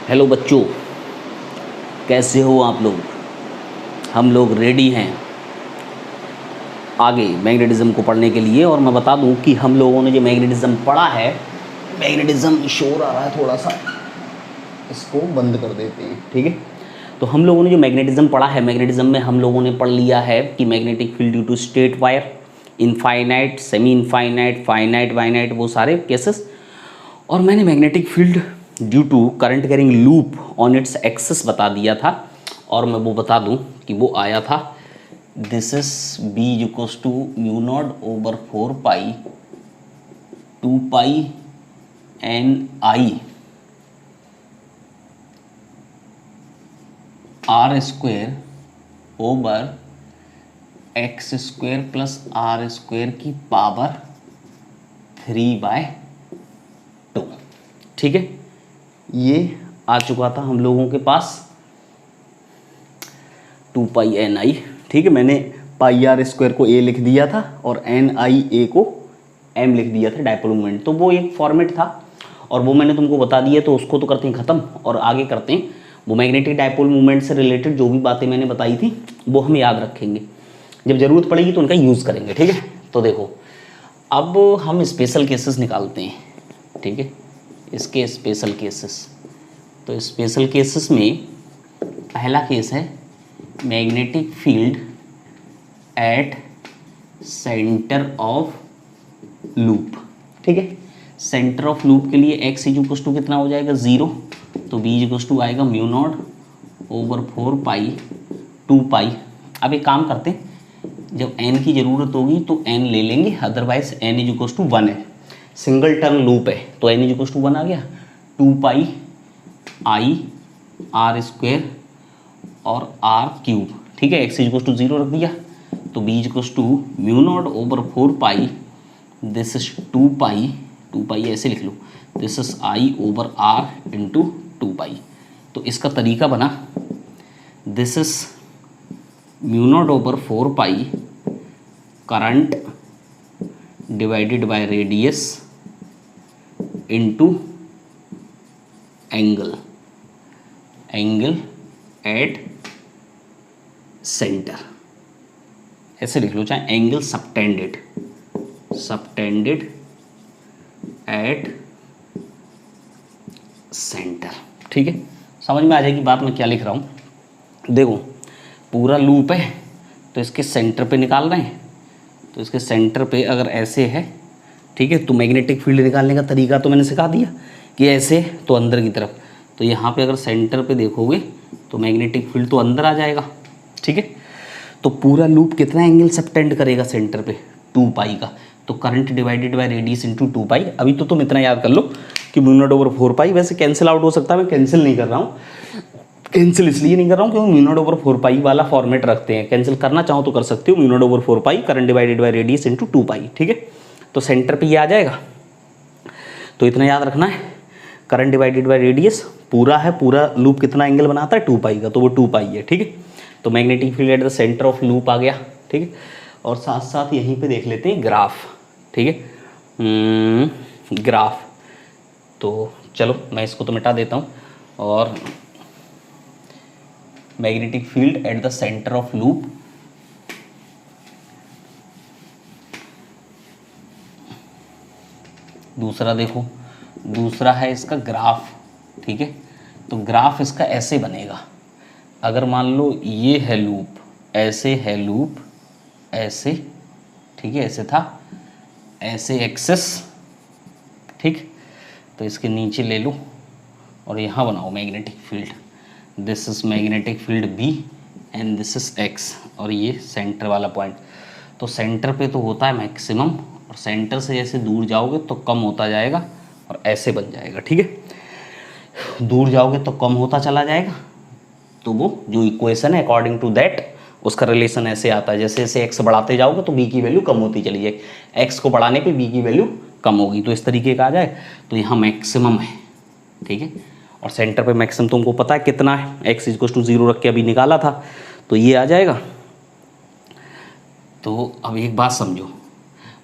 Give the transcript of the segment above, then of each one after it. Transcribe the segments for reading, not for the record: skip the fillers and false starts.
Hello बच्चों, कैसे हो आप लोग। हम लोग रेडी हैं आगे मैग्नेटिज्म को पढ़ने के लिए। और मैं बता दूं कि हम लोगों ने जो मैग्नेटिज्म पढ़ा है, मैग्नेटिज्म शोर आ रहा है थोड़ा सा, इसको बंद कर देते हैं, ठीक है। तो हम लोगों ने जो मैग्नेटिज्म पढ़ा है, मैग्नेटिज्म में हम लोगों ने पढ़ लिया है कि magnetic field due to straight wire, infinite, semi infinite, finite, वाइनाइट, वो सारे केसेस। और मैंने magnetic field due to current carrying loop on its axis बता दिया था। और मैं वो बता दूं कि वो आया था, this is B equals to mu not over 4 pi 2 pi N I R square over X square plus R square की पावर 3/2। ठीक है, ये आ चुका था हम लोगों के पास 2 पाई एन आई। ठीक है, मैंने पाई आर स्क्वायर को ए लिख दिया था और एन आई ए को एम लिख दिया था डायपोल मोमेंट। तो वो एक फॉर्मेट था और वो मैंने तुमको बता दिया, तो उसको तो करते हैं ख़त्म और आगे करते हैं वो मैग्नेटिक डायपोल मोमेंट से रिलेटेड जो भी बातें मैंने बताई थी वो हम याद रखेंगे, जब ज़रूरत पड़ेगी तो उनका यूज़ करेंगे। ठीक है, तो देखो अब हम स्पेशल केसेस निकालते हैं। ठीक है, इसके स्पेशल केसेस। तो स्पेशल केसेस में पहला केस है magnetic field at centre of loop. ठीक है, सेंटर ऑफ लूप के लिए एक्स इज इक्वल टू कितना हो जाएगा 0, तो बी इज इक्वल टू आएगा म्यू नॉट ओवर 4 पाई 2 पाई। अब एक काम करते हैं, जब n की ज़रूरत होगी तो n ले लेंगे, otherwise n is equal to 1 है, सिंगल टर्म लूप है तो n इज इक्वल टू 1 आ गया। 2 पाई आई आर स्क्वेयर और आर क्यूब। ठीक है, एक्स इज इक्वल टू 0 रख दिया, तो B is equal to mu not over 4 pi, this is 2 pi ऐसे लिख लो, this is I over R into 2 pi. तो इसका तरीका बना, this is mu not over 4 pi current divided by radius into angle at centre, ऐसे लिख लो, चाहे एंगल सबटेंडेड एट सेंटर। ठीक है, समझ में आ जाएगी बात मैं क्या लिख रहा हूँ। देखो पूरा लूप है तो इसके सेंटर पे निकाल रहे हैं, तो इसके सेंटर पे अगर ऐसे है, ठीक है, तो मैग्नेटिक फील्ड निकालने का तरीका तो मैंने सिखा दिया कि ऐसे तो अंदर की तरफ। तो यहाँ पे अगर सेंटर पे देखोगे तो मैग्नेटिक फील्ड तो अंदर आ जाएगा। ठीक है, तो पूरा लूप कितना एंगल सबटेंड करेगा सेंटर पे 2 पाई का, तो current divided by radius into 2 पाई। अभी तो तुम इतना याद कर लो कि म्यू नॉट ओवर 4 पाई, वैसे कैंसिल आउट हो सकता है, मैं कैंसिल नहीं कर रहा हूँ, कैंसिल इसलिए नहीं कर रहा हूँ क्योंकि म्यू नॉट ओवर 4 पाई वाला फॉर्मेट रखते हैं। कैंसिल करना चाहो तो कर सकते हो, mu naught over 4 pi current divided by radius into 2 पाई। ठीक है, तो सेंटर पे ये आ जाएगा, तो इतना याद रखना है, करंट डिवाइडेड बाय रेडियस पूरा है, पूरा लूप कितना एंगल बनाता है 2 पाई का, तो वो 2 पाई है। ठीक है, तो magnetic field at the centre of loop आ गया। ठीक है, और साथ साथ यहीं पे देख लेते हैं ग्राफ। ठीक है, ग्राफ, तो चलो मैं इसको तो मिटा देता हूँ। और magnetic field at the centre of loop, दूसरा देखो, दूसरा है इसका ग्राफ। ठीक है, तो ग्राफ इसका ऐसे बनेगा, अगर मान लो ये है लूप, ऐसे है लूप, ऐसे, ठीक है, ऐसे था, ऐसे एक्सेस। ठीक, तो इसके नीचे ले लो और यहाँ बनाओ magnetic field, this is magnetic field B and this is X, और ये सेंटर वाला पॉइंट। तो सेंटर पे तो होता है मैक्सिमम, और सेंटर से जैसे दूर जाओगे तो कम होता जाएगा और ऐसे बन जाएगा। ठीक है, दूर जाओगे तो कम होता चला जाएगा, तो वो जो इक्वेशन है अकॉर्डिंग टू दैट उसका रिलेशन ऐसे आता है, जैसे जैसे एक्स बढ़ाते जाओगे तो बी की वैल्यू कम होती चली जाएगी, एक्स को बढ़ाने पे बी की वैल्यू कम होगी। तो इस तरीके का आ जाए, तो यहाँ मैक्सिमम है। ठीक है, और सेंटर पे मैक्सिमम तुमको पता है कितना है, एक्स इक्वल टू 0 रख के अभी निकाला था, तो ये आ जाएगा। तो अब एक बात समझो,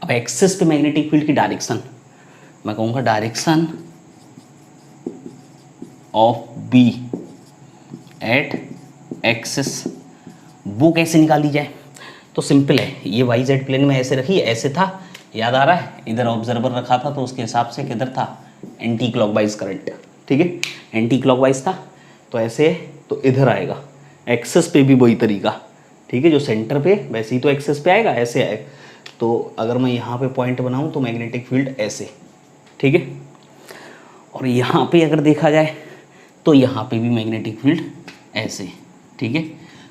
अब एक्सिस पे मैग्नेटिक फील्ड की डायरेक्शन, मैं कहूँगा direction of B at axis वो कैसे निकाली जाए? तो सिंपल है, ये वाई जेड प्लेन में ऐसे रखी, ऐसे था, याद आ रहा है, इधर ऑब्जर्वर रखा था तो उसके हिसाब से किधर था, एंटी क्लॉकवाइज करंट, ठीक है, एंटी क्लॉकवाइज था तो ऐसे तो इधर आएगा, एक्सेस पे भी वही तरीका, ठीक है, जो सेंटर पे वैसे ही तो एक्सेस पे आएगा, ऐसे आएगा। तो अगर मैं यहाँ पे पॉइंट बनाऊँ तो मैग्नेटिक फील्ड ऐसे, ठीक है, और यहाँ पे अगर देखा जाए तो यहाँ पे भी मैग्नेटिक फील्ड ऐसे, ठीक है।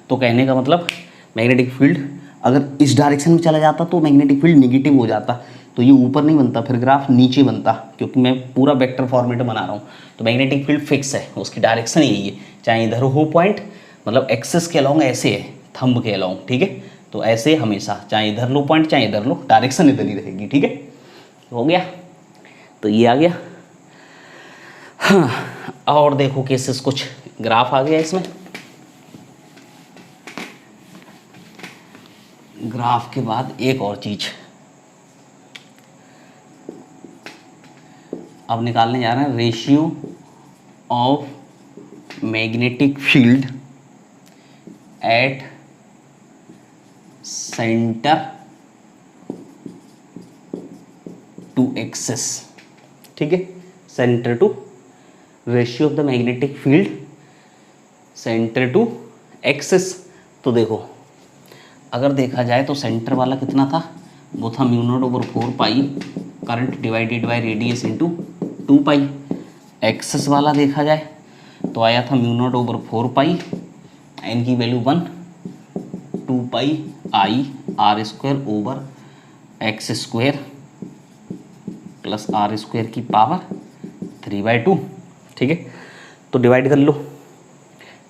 तो कहने का मतलब मैग्नेटिक फील्ड अगर इस डायरेक्शन में चला जाता तो मैग्नेटिक फील्ड नेगेटिव हो जाता, तो ये ऊपर नहीं बनता, फिर ग्राफ नीचे बनता, क्योंकि मैं पूरा वेक्टर फॉर्मेट बना रहा हूँ। तो मैग्नेटिक फील्ड फिक्स है, उसकी डायरेक्शन यही है, चाहे इधर हो पॉइंट, मतलब एक्सेस के अलॉन्ग ऐसे है, थंब के अलॉन्ग, ठीक है, तो ऐसे हमेशा, चाहे इधर लो पॉइंट चाहे इधर लो, डायरेक्शन इधर ही रहेगी, ठीक है। हो गया, तो ये आ गया। हाँ, और देखो केसेस, कुछ ग्राफ आ गया इसमें। ग्राफ के बाद एक और चीज अब निकालने जा रहे हैं, ratio of magnetic field at centre to axis, ठीक है, centre to, ratio of the magnetic field centre to axis. तो देखो अगर देखा जाए तो सेंटर वाला कितना था, वो था μ0/4 pi current divided by radius into 2 pi. Axis वाला देखा जाए तो आया था μ0/4 पाई, एन की value 1, 2 pi I R square over X square plus R square की पावर 3/2, ठीक है। तो डिवाइड कर लो,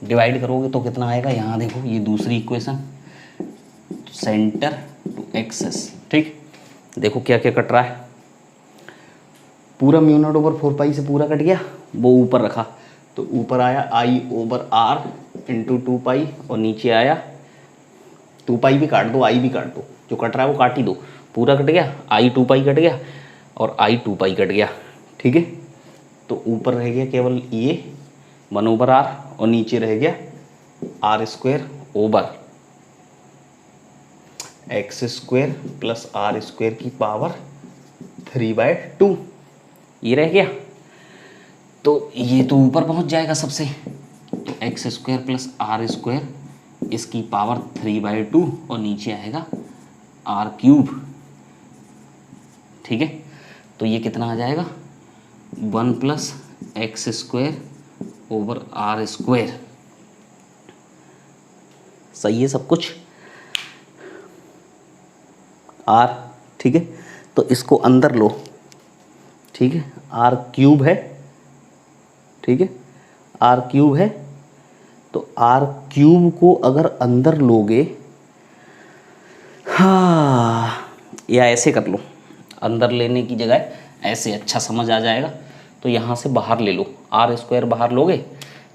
डिवाइड करोगे तो कितना आएगा, यहाँ देखो ये दूसरी इक्वेशन, सेंटर टू एक्सेस, ठीक। देखो क्या क्या कट रहा है, पूरा μ0/4 पाई से पूरा कट गया, वो ऊपर रखा तो ऊपर आया आई ओवर आर इंटू 2 पाई, और नीचे आया 2 पाई भी काट दो, आई भी काट दो, जो कट रहा है वो काट ही दो, पूरा कट गया, आई 2 पाई कट गया और आई 2 पाई कट गया, ठीक है। तो ऊपर रह गया केवल ये 1/r और नीचे रह गया R square over X square plus R square की पावर 3/2, ये रह गया। तो ये तो ऊपर पहुंच जाएगा सबसे, तो X square plus R square इसकी पावर 3/2 और नीचे आएगा आर क्यूब, ठीक है। तो ये कितना आ जाएगा, 1 plus X square over R square, सही है सब कुछ, आर, ठीक है। तो इसको अंदर लो, ठीक है, आर क्यूब है, ठीक है, आर क्यूब है, तो आर क्यूब को अगर अंदर लोगे, हाँ, या ऐसे कर लो, अंदर लेने की जगह ऐसे अच्छा समझ आ जाएगा। तो यहाँ से बाहर ले लो, आर स्क्वायर बाहर लोगे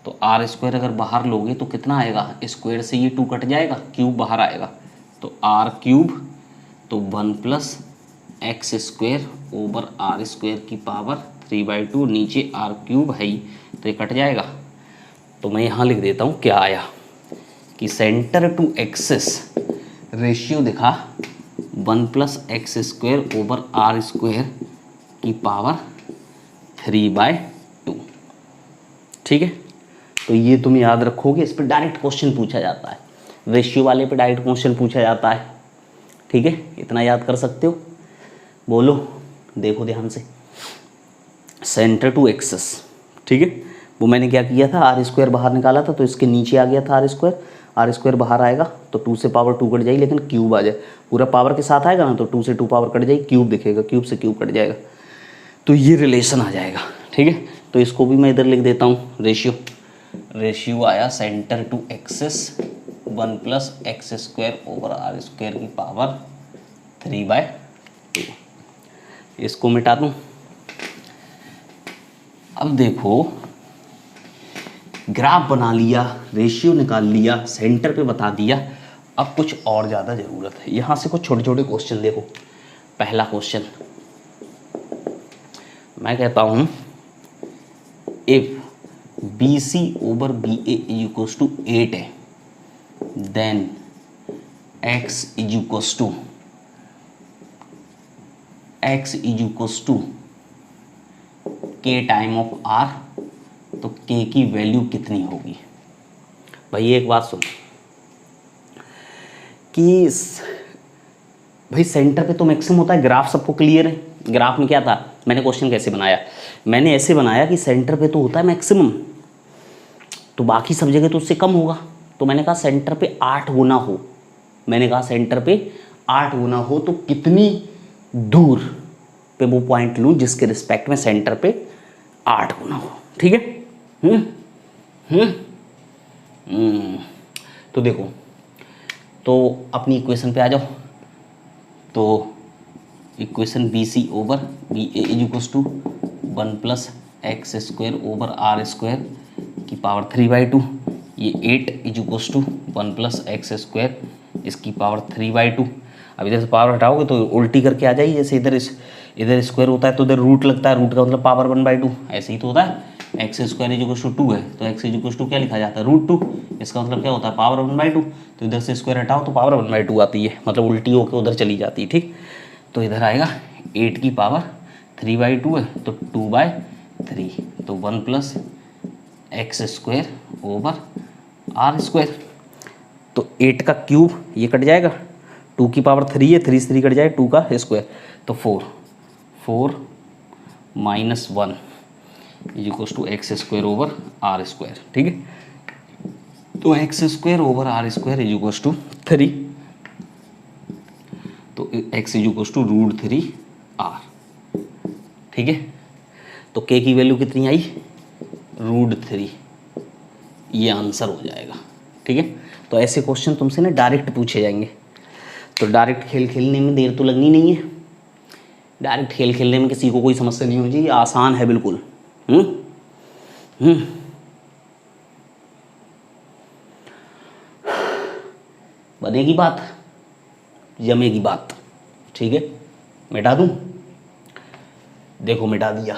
तो आर स्क्वायर अगर बाहर लोगे तो कितना आएगा, स्क्वायर से ये 2 कट जाएगा, क्यूब बाहर आएगा, तो आर क्यूब, तो 1 plus X square over R square की पावर 3/2, नीचे आर क्यूब है ही तो ये कट जाएगा। तो मैं यहाँ लिख देता हूँ क्या आया, कि सेंटर टू एक्सेस रेशियो दिखा 1 plus X square over R square की पावर 3/2, ठीक है। तो ये तुम याद रखोगे, इस पर डायरेक्ट क्वेश्चन पूछा जाता है, रेशियो वाले पे डायरेक्ट क्वेश्चन पूछा जाता है, ठीक है, इतना याद कर सकते हो। बोलो, देखो ध्यान से, सेंटर टू एक्सेस, ठीक है, वो मैंने क्या किया था, आर स्क्वायर बाहर निकाला था तो इसके नीचे आ गया था आर स्क्वायर बाहर आएगा तो 2 से पावर 2 कट जाएगी, लेकिन क्यूब आ जाए, पूरा पावर के साथ आएगा ना तो 2 से 2 पावर कट जाएगी, क्यूब दिखेगा, क्यूब से क्यूब कट जाएगा, तो ये रिलेशन आ जाएगा, ठीक है। तो इसको भी मैं इधर लिख देता हूँ, रेशियो आया centre to axis 1 plus X square over R square की पावर 3/2, इसको मिटा दूँ। अब देखो, ग्राफ बना लिया, रेशियो निकाल लिया, सेंटर पे बता दिया, अब कुछ और ज़्यादा ज़रूरत है। यहाँ से कुछ छोटे छोटे क्वेश्चन देखो। पहला क्वेश्चन मैं कहता हूँ, if B C over B A is equals to 8 है, then x is equals to k time of r, तो k की वैल्यू कितनी होगी? भाई एक बात सुन कि भाई सेंटर पे तो मैक्सिमम होता है, ग्राफ सबको क्लियर है। ग्राफ में क्या था, मैंने क्वेश्चन कैसे बनाया, मैंने ऐसे बनाया कि सेंटर पे तो होता है मैक्सिमम, तो बाकी सब जगह तो उससे कम होगा। तो मैंने कहा सेंटर पे 8 गुना हो, मैंने कहा सेंटर पे 8 गुना हो तो कितनी दूर पे वो पॉइंट लूँ जिसके रिस्पेक्ट में सेंटर पे 8 गुना हो। ठीक है। तो देखो, तो अपनी इक्वेशन पे आ जाओ। तो equation B C over B A is equals to 1 plus X square over R square की पावर 3/2, ये 8 is equals to 1 plus X square इसकी पावर 3/2। अब इधर से पावर हटाओगे तो उल्टी करके आ जाएगी, जैसे इधर स्क्वायर होता है तो इधर रूट लगता है, रूट का मतलब पावर 1/2, ऐसे ही तो होता है। X square is equals to 2 है तो एक्स इज इक्वल्स टू क्या लिखा जाता है, √2, इसका मतलब क्या होता है, पावर 1/2। तो इधर से स्क्वायर हटाओ तो पावर 1/2 आती है, मतलब उल्टी होकर उधर चली जाती है। ठीक, तो इधर आएगा 8 की पावर 3/2 है तो 2/3, तो 1 plus X square over R square. तो 8 का क्यूब ये कट जाएगा, 2 की पावर 3 है, 3 से 3 कट जाए, 2 का स्क्वायर, तो 4 minus 1 is equals to X square over R square. ठीक है, तो X square over R square is equals to 3, तो x is equals to √3r। ठीक है, तो k की वैल्यू कितनी आई, √3, ये आंसर हो जाएगा। ठीक है, तो ऐसे क्वेश्चन तुमसे ना डायरेक्ट पूछे जाएंगे। तो डायरेक्ट खेल खेलने में देर तो लगनी नहीं है, डायरेक्ट खेल खेलने में किसी को कोई समस्या नहीं होनी चाहिए, आसान है बिल्कुल। बनेगी बात, जमेगी बात। ठीक है, मिटा दूं, देखो मिटा दिया।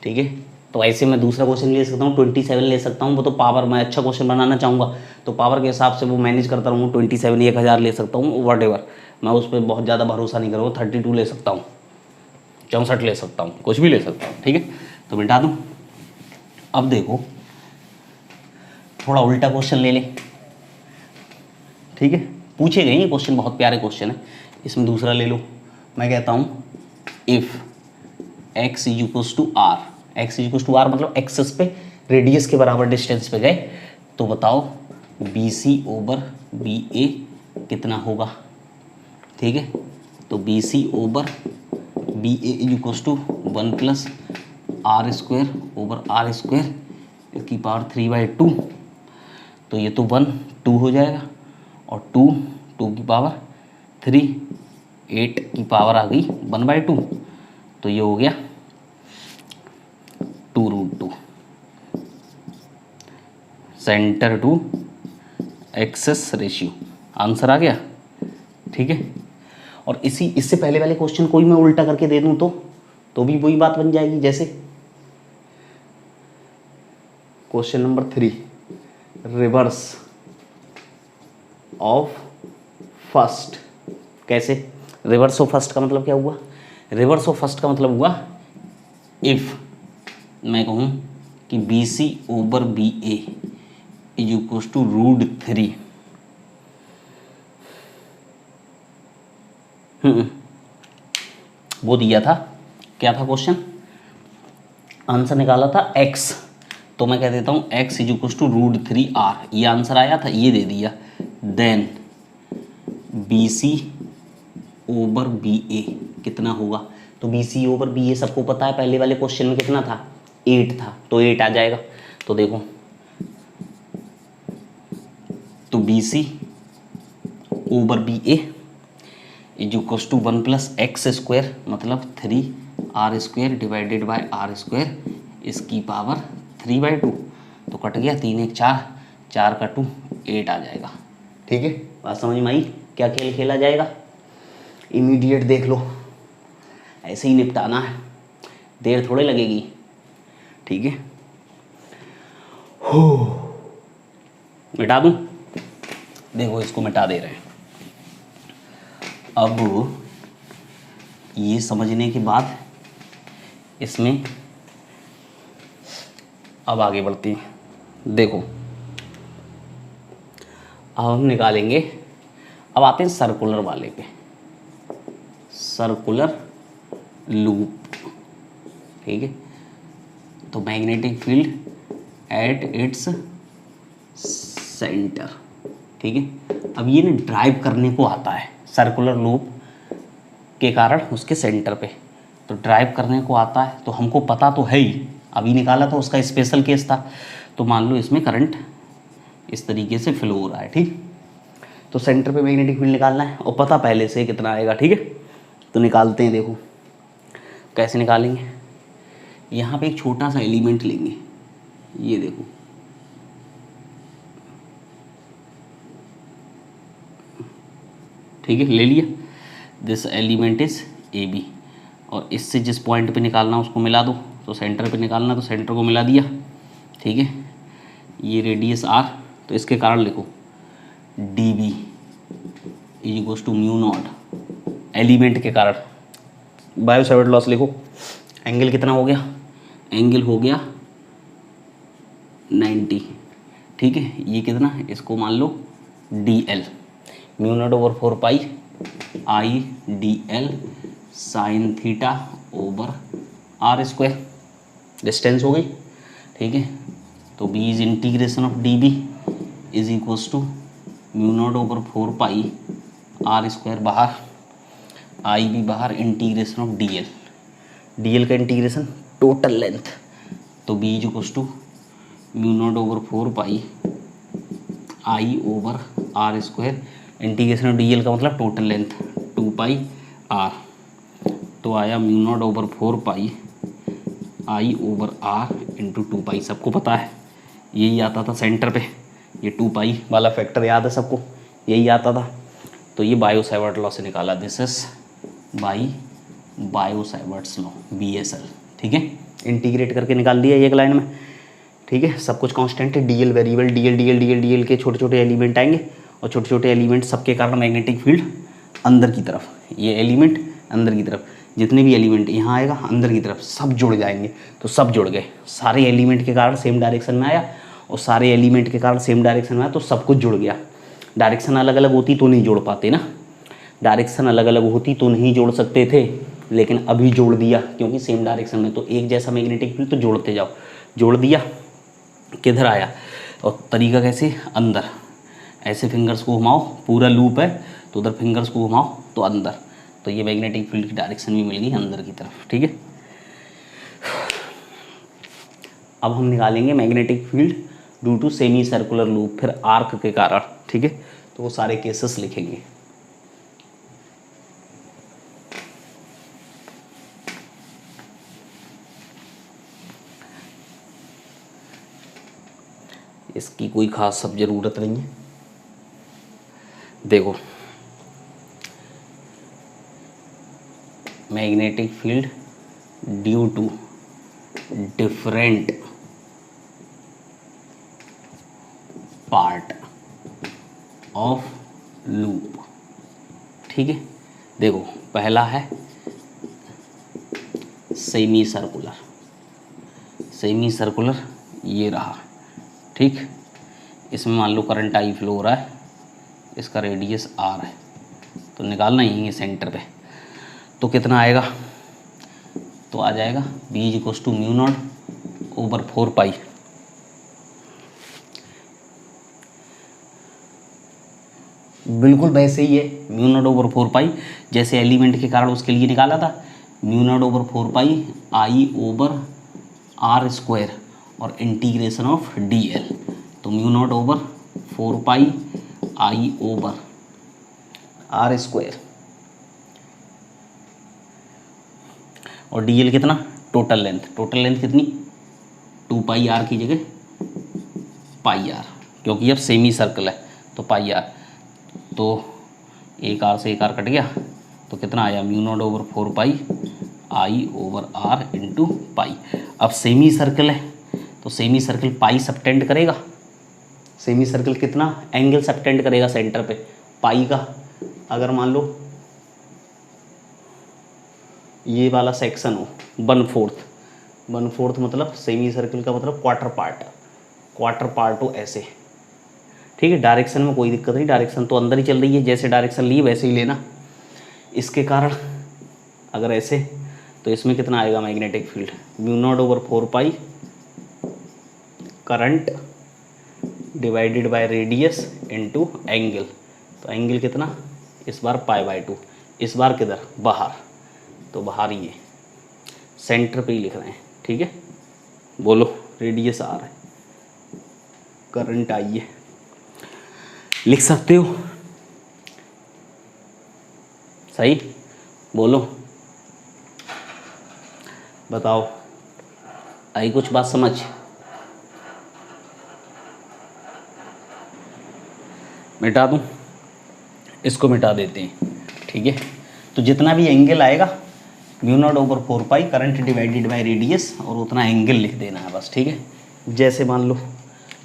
ठीक है, तो ऐसे मैं दूसरा क्वेश्चन ले सकता हूँ, 27 ले सकता हूँ, वो तो पावर मैं अच्छा क्वेश्चन बनाना चाहूँगा तो पावर के हिसाब से वो मैनेज करता रहूँ, 27 1000 ले सकता हूँ, वट एवर, मैं उस पर बहुत ज़्यादा भरोसा नहीं करूँगा, 32 ले सकता हूँ, 64 ले सकता हूँ, कुछ भी ले सकता हूँ। ठीक है, तो मिटा दूँ। अब देखो थोड़ा उल्टा क्वेश्चन ले लें। ठीक है, पूछे गए ये क्वेश्चन, बहुत प्यारे क्वेश्चन है। इसमें दूसरा ले लो, मैं कहता हूँ if x is equals to R, X is equals to R मतलब एक्सेस पे रेडियस के बराबर डिस्टेंस पे गए, तो बताओ B C over B A कितना होगा। ठीक है, तो B C over B A is equals to 1 plus R square over R square इसकी पावर 3/2, तो ये तो 1 2 हो जाएगा, और 2 की पावर 3, 8 की पावर आ गई 1/2, तो ये हो गया 2√2, centre to axis ratio, answer आ गया। ठीक है, और इससे पहले वाले क्वेश्चन कोई मैं उल्टा करके दे दूं तो भी वही बात बन जाएगी। जैसे question number 3, reverse of first, कैसे, रिवर्स ऑफ फर्स्ट का मतलब क्या हुआ, रिवर्स ऑफ फर्स्ट का मतलब हुआ इफ मैं कहूँ कि B C over B A is equal to √3, वो दिया था, क्या था क्वेश्चन, आंसर निकाला था x, तो मैं कह देता हूँ x is equal to √3r, ये आंसर आया था, ये दे दिया। Then B C over B A कितना होगा, तो B C over B A सबको पता है, पहले वाले क्वेश्चन में कितना था, 8 था, तो 8 आ जाएगा। तो देखो, तो B C over B A is equal to 1 plus X square मतलब 3r square divided by R square इसकी पावर 3/2, तो कट गया, 3 1 4, 4 का 2 8 आ जाएगा। ठीक है, बात समझ में आई, क्या खेल खेला जाएगा, इमीडिएट देख लो, ऐसे ही निपटाना है, देर थोड़े लगेगी। ठीक है, हो, मिटा दूं? देखो इसको मिटा दे रहे हैं। अब ये समझने के बाद इसमें अब आगे बढ़ते हैं। देखो अब हम निकालेंगे, अब आते हैं सर्कुलर वाले पे, सर्कुलर लूप। ठीक है, तो magnetic field at its centre. ठीक है, अब ये ना ड्राइव करने को आता है सर्कुलर लूप के कारण उसके सेंटर पे, तो ड्राइव करने को आता है, तो हमको पता तो है ही, अभी निकाला था उसका स्पेशल केस था। तो मान लो इसमें करंट इस तरीके से फ्लो हो रहा है। ठीक, तो सेंटर पे मैग्नेटिक फील्ड निकालना है और पता पहले से कितना आएगा। ठीक है, तो निकालते हैं। देखो कैसे निकालेंगे, यहाँ पे एक छोटा सा एलिमेंट लेंगे, ये देखो, ठीक है, ले लिया। This element is a B, और इससे जिस पॉइंट पे निकालना उसको मिला दो, तो सेंटर पे निकालना तो सेंटर को मिला दिया। ठीक है, ये रेडियस आर, तो इसके कारण लिखो D B is equals to mu naught, element के कारण। बायो सेवर्ट लॉस लिखो, एंगल कितना हो गया, एंगल हो गया 90। ठीक है, ये कितना, इसको मान लो D L, mu not over 4 pi I D L sine theta over R square, distance हो गई। ठीक है, तो B is integration of D B is equals to mu not over 4 pi R square बाहर, आई भी बाहर, integration of D L, D L का integration total length, तो B is equals to mu not over 4 pi I over R square, integration of D L का मतलब total length 2 pi R, तो आया mu not over 4 pi I over R into 2 pi. सबको पता है यही आता था सेंटर पे, ये 2 पाई वाला फैक्टर याद है सबको, यही आता था। तो ये बायो सेवर्ट लॉ से निकाला, this is by bio Savart's law, BSL। ठीक है, इंटीग्रेट करके निकाल दिया एक लाइन में। ठीक है, सब कुछ कांस्टेंट है, डीएल वेरिएबल, डीएल के छोटे छोटे एलिमेंट आएंगे, और छोटे छोटे एलिमेंट सबके कारण मैग्नेटिक फील्ड अंदर की तरफ, ये एलिमेंट अंदर की तरफ, जितने भी एलिमेंट यहाँ आएगा अंदर की तरफ सब जुड़ जाएंगे, तो सब जुड़ गए, सारे एलिमेंट के कारण सेम डायरेक्शन में आया, और सारे एलिमेंट के कारण सेम डायरेक्शन में आया, तो सब कुछ जुड़ गया। डायरेक्शन अलग अलग होती तो नहीं जोड़ पाते ना, डायरेक्शन अलग अलग होती तो नहीं जोड़ सकते थे, लेकिन अभी जोड़ दिया क्योंकि सेम डायरेक्शन में, तो एक जैसा मैग्नेटिक फील्ड तो जोड़ते जाओ, जोड़ दिया, किधर आया, और तरीका कैसे, अंदर, ऐसे फिंगर्स को घुमाओ, पूरा लूप है तो उधर फिंगर्स को घुमाओ तो अंदर, तो ये मैग्नेटिक फील्ड की डायरेक्शन भी मिल गई अंदर की तरफ। ठीक है, अब हम निकालेंगे magnetic field due to semi circular loop, फिर आर्क के कारण। ठीक है, तो वो सारे केसेस लिखेंगे। इसकी कोई खास सब ज़रूरत नहीं है। देखो magnetic field due to different part of loop. ठीक है, देखो पहला है सेमी सर्कुलर, सेमी सर्कुलर ये रहा। ठीक, इसमें मान लो करंट आई फ्लो हो रहा है, इसका रेडियस आर है, तो निकालना ही है सेंटर पे, तो कितना आएगा, तो आ जाएगा B is equals to mu not over 4 pi, बिल्कुल वैसे ही है, म्यू नॉट ओवर 4 पाई, जैसे एलिमेंट के कारण उसके लिए निकाला था, mu not over 4 pi I over R square और इंटीग्रेशन ऑफ डी एल, तो mu not over 4 pi I over R square, और डी एल कितना, टोटल लेंथ, टोटल लेंथ कितनी 2 पाई आर की जगह पाई आर, क्योंकि अब सेमी सर्कल है तो पाई आर, तो एक आर से एक आर कट गया, तो कितना आया mu not over 4 pi I over R into pi. अब सेमी सर्कल है तो तो सेमी सर्कल पाई सबटेंड करेगा, सेमी सर्कल कितना एंगल सबटेंड करेगा सेंटर पे, पाई का। अगर मान लो ये वाला सेक्शन हो 1/4, 1/4 मतलब सेमी सर्कल का मतलब क्वार्टर पार्ट हो ऐसे, ठीक है। डायरेक्शन में कोई दिक्कत नहीं, डायरेक्शन तो अंदर ही चल रही है, जैसे डायरेक्शन ली वैसे ही लेना। इसके कारण अगर ऐसे, तो इसमें कितना आएगा magnetic field, μ0/4 current divided by radius into angle. तो एंगल कितना, इस बार π/2, इस बार किधर, बाहर, तो बाहर ये सेंटर पे ही लिख रहे हैं, ठीक है। बोलो, रेडियस r है, करंट I है, लिख सकते हो, सही। बोलो, बताओ, आई कुछ बात समझ? मिटा दूं, इसको मिटा देते हैं, ठीक है। तो जितना भी एंगल आएगा μ0/4 करंट डिवाइडेड बाय रेडियस, और उतना एंगल लिख देना है बस, ठीक है। जैसे मान लो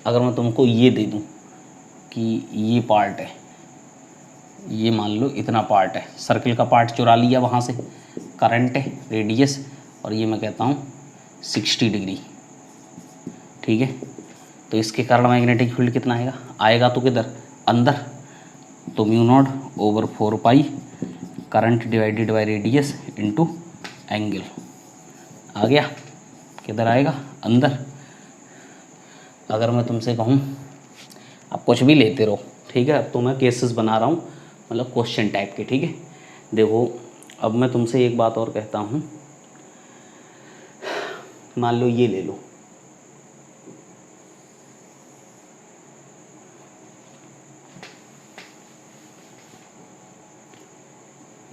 अगर मैं तुमको ये दे दूं कि ये पार्ट है, ये मान लो इतना पार्ट है, सर्कल का पार्ट चुरा लिया वहाँ से, करंट है, रेडियस, और ये मैं कहता हूँ 60 डिग्री, ठीक है। तो इसके कारण मैग्नेटिक फील्ड कितना आएगा तो किधर, अंदर, तो μ0/4 current divided by radius into angle, आ गया, किधर आएगा, अंदर। अगर मैं तुमसे कहूँ, आप कुछ भी लेते रहो, ठीक है। अब तो मैं केसेस बना रहा हूँ, मतलब क्वेश्चन टाइप के, ठीक है। देखो, अब मैं तुमसे एक बात और कहता हूँ, मान लो ये ले लो,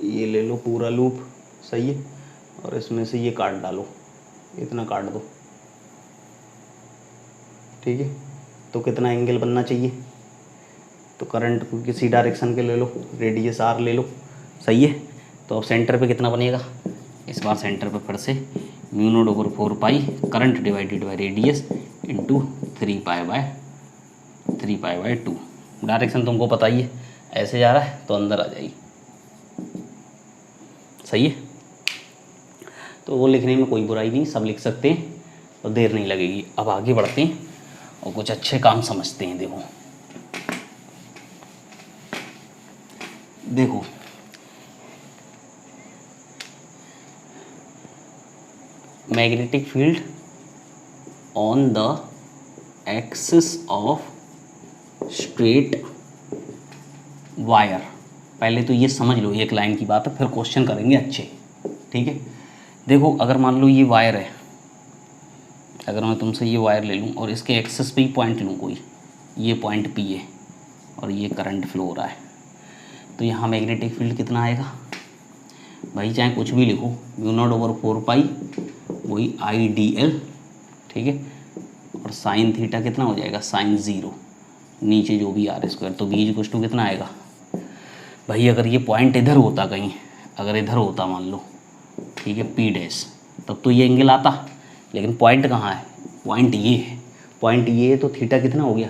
ये ले लो पूरा लूप, सही है, और इसमें से ये काट डालो, इतना काट दो, ठीक है। तो कितना एंगल बनना चाहिए, तो करंट को किसी डायरेक्शन के ले लो, रेडियस r ले लो, सही है। तो अब सेंटर पे कितना बनेगा, इस बार सेंटर पे फिर से μ0/4 current divided by radius into 3π/2। Direction तुमको पता ही है, ऐसे जा रहा है तो अंदर आ जाएगी, सही है। तो वो लिखने में कोई बुराई नहीं, सब लिख सकते हैं और देर नहीं लगेगी। अब आगे बढ़ते हैं और कुछ अच्छे काम समझते हैं। देखो magnetic field on the axis of straight wire, पहले तो ये समझ लो, एक लाइन की बात है, फिर क्वेश्चन करेंगे अच्छे, ठीक है। देखो, अगर मान लो ये वायर है, अगर मैं तुमसे ये वायर ले लूँ और इसके एक्सिस पे ही पॉइंट लूँ कोई, ये पॉइंट P है और ये करंट फ्लो हो रहा है, तो यहाँ मैग्नेटिक फील्ड कितना आएगा भाई, चाहे कुछ भी लिखो, μ0/4 वही IdL, ठीक है। और साइन थीटा कितना हो जाएगा, साइन 0, नीचे जो भी r², तो v = कितना आएगा भाई। अगर ये पॉइंट इधर होता कहीं, अगर इधर होता मान लो, ठीक है, P', तब तो ये एंगल आता, लेकिन पॉइंट कहाँ है, पॉइंट ये है, पॉइंट ये है, तो थीटा कितना हो गया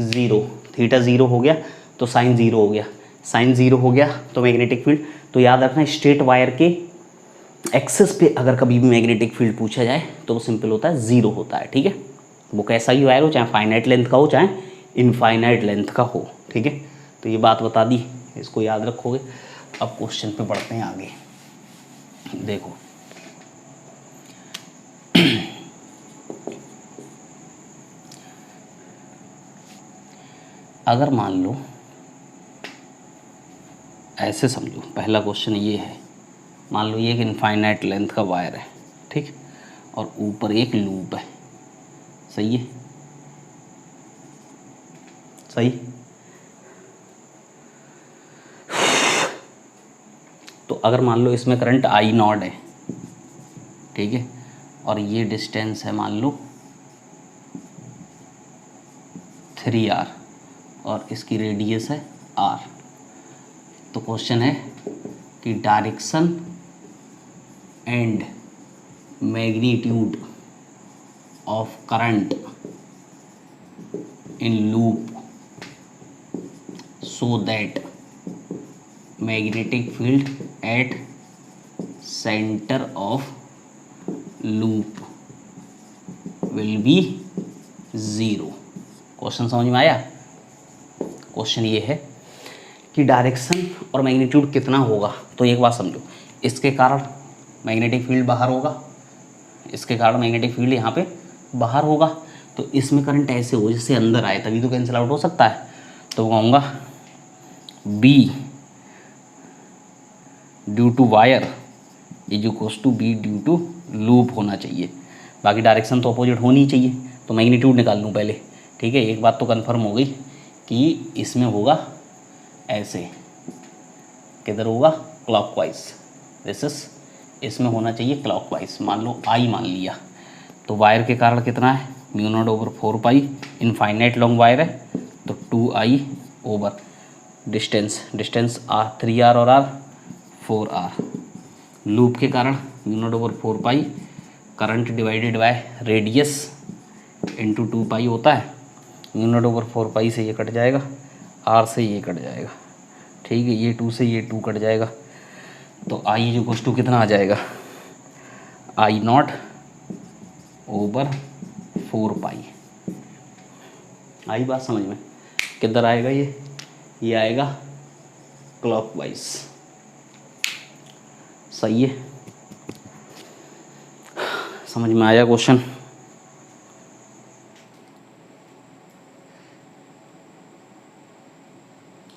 0, थीटा 0 हो गया तो साइन 0 हो गया, साइन 0 हो गया तो मैग्नेटिक फील्ड। तो याद रखना, स्ट्रेट वायर के एक्सिस पे अगर कभी भी मैग्नेटिक फील्ड पूछा जाए तो वो सिंपल होता है, 0 होता है, ठीक है। वो कैसा ही वायर हो, चाहे फाइनाइट लेंथ का हो चाहे इनफाइनाइट लेंथ का हो, ठीक है। तो ये बात बता दी, इसको याद रखोगे। अब क्वेश्चन पे बढ़ते हैं आगे। देखो अगर मान लो ऐसे समझो, पहला क्वेश्चन ये है, मान लो ये एक इनफाइनाइट लेंथ का वायर है, ठीक, और ऊपर एक लूप है, सही है, सही। तो अगर मान लो इसमें करंट I0 है, ठीक है, और ये डिस्टेंस है मान लो 3r और इसकी रेडियस है r। तो क्वेश्चन है कि direction and magnitude of current in loop so that magnetic field at center of loop will be 0। Question समझ में आया? क्वेश्चन ये है कि डायरेक्शन और मैग्नीट्यूड कितना होगा। तो एक बात समझो, इसके कारण मैग्नेटिक फील्ड बाहर होगा, इसके कारण मैग्नेटिक फील्ड यहाँ पे बाहर होगा, तो इसमें करंट ऐसे हो जैसे अंदर आए, तभी तो कैंसिल आउट हो सकता है। तो कहूँगा B due to wire is equals to B due to loop होना चाहिए। बाकी डायरेक्शन तो अपोजिट होनी चाहिए, तो मैग्नीट्यूड निकाल लूँ पहले। ठीक है, एक बात तो कन्फर्म हो गई कि इसमें होगा ऐसे, किधर होगा? क्लॉकवाइज। दिस इज, इसमें होना चाहिए क्लॉकवाइज। मान लो I मान लिया, तो वायर के कारण कितना है? μ0/4π, इनफाइनाइट लॉन्ग वायर है तो 2I over distance, distance R 3R और R 4R। लूप के कारण μ0/4π current divided by radius into 2π होता है। μ0/4π से ये कट जाएगा, R से ये कट जाएगा, ठीक है, ये 2 से ये 2 कट जाएगा, तो I जो कुछ टू कितना आ जाएगा? I0 over 4π। आई बात समझ में? किधर आएगा ये आएगा क्लॉकवाइज। सही है, समझ में आया क्वेश्चन?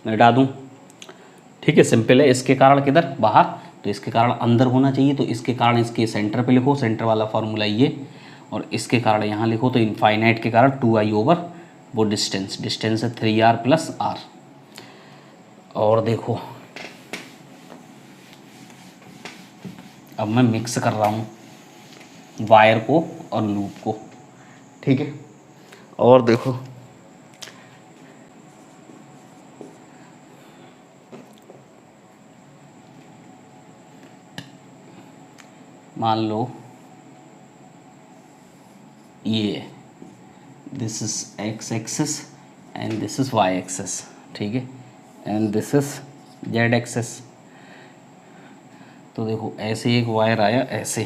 मैं हटा दूँ? ठीक है, सिंपल है। इसके कारण किधर? बाहर, तो इसके कारण अंदर होना चाहिए, तो इसके कारण इसके सेंटर पे लिखो, सेंटर वाला फार्मूला ये, और इसके कारण यहाँ लिखो, तो इनफाइनाइट के कारण 2I ओवर वो डिस्टेंस, डिस्टेंस है 3R प्लस R। और देखो अब मैं मिक्स कर रहा हूँ वायर को और लूप को, ठीक है। और देखो मान लो ये this is x axis and this is y axis, ठीक है, and this is z axis. तो देखो ऐसे एक वायर आया ऐसे,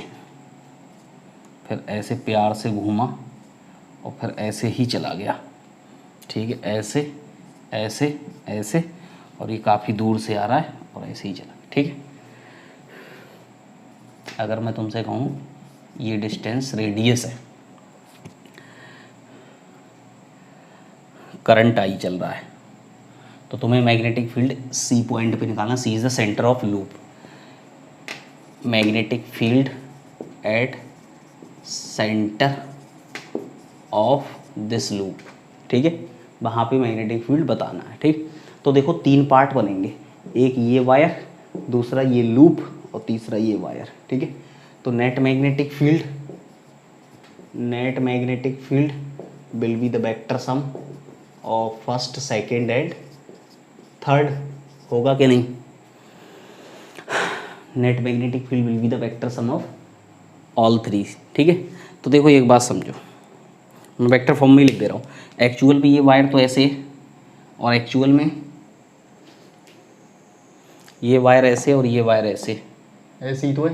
फिर ऐसे प्यार से घूमा और फिर ऐसे ही चला गया, ठीक है, ऐसे ऐसे ऐसे, और ये काफ़ी दूर से आ रहा है और ऐसे ही चला गया, ठीक है। अगर मैं तुमसे कहूँ ये डिस्टेंस रेडियस है, करंट आई चल रहा है, तो तुम्हें मैग्नेटिक फील्ड C पॉइंट पे निकालना। C is the centre of loop. Magnetic field at centre of this loop, ठीक है, वहाँ पे मैग्नेटिक फील्ड बताना है, ठीक। तो देखो 3 पार्ट बनेंगे, एक ये वायर, दूसरा ये लूप और तीसरा ये वायर, ठीक है। तो net magnetic field will be the vector sum of first, second and third, होगा कि नहीं? Net magnetic field will be the vector sum of all 3, ठीक है। तो देखो एक बात समझो, मैं वेक्टर फॉर्म में ही लिख दे रहा हूँ। एक्चुअल में ये वायर तो ऐसे है, और एक्चुअल में ये वायर ऐसे और ये वायर ऐसे, ऐसे ही तो है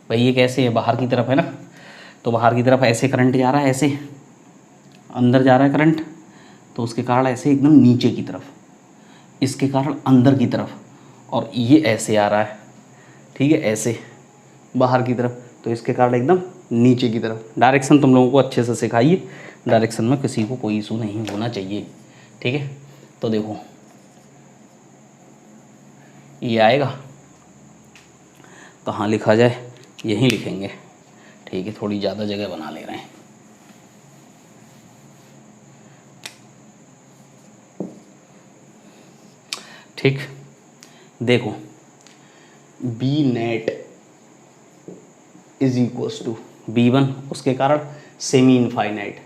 भाई। ये कैसे है? बाहर की तरफ है ना, तो बाहर की तरफ ऐसे करंट जा रहा है, ऐसे अंदर जा रहा है करंट, तो उसके कारण ऐसे एकदम नीचे की तरफ, इसके कारण अंदर की तरफ, और ये ऐसे आ रहा है, ठीक है, ऐसे बाहर की तरफ, तो इसके कारण एकदम नीचे की तरफ। डायरेक्शन तुम लोगों को अच्छे से सिखाइए, डायरेक्शन में किसी को कोई इशू नहीं होना चाहिए, ठीक है। तो देखो ये आएगा, कहाँ लिखा जाए? यहीं लिखेंगे, ठीक है, थोड़ी ज़्यादा जगह बना ले रहे हैं। ठीक, देखो B net is equals to B1, उसके कारण semi infinite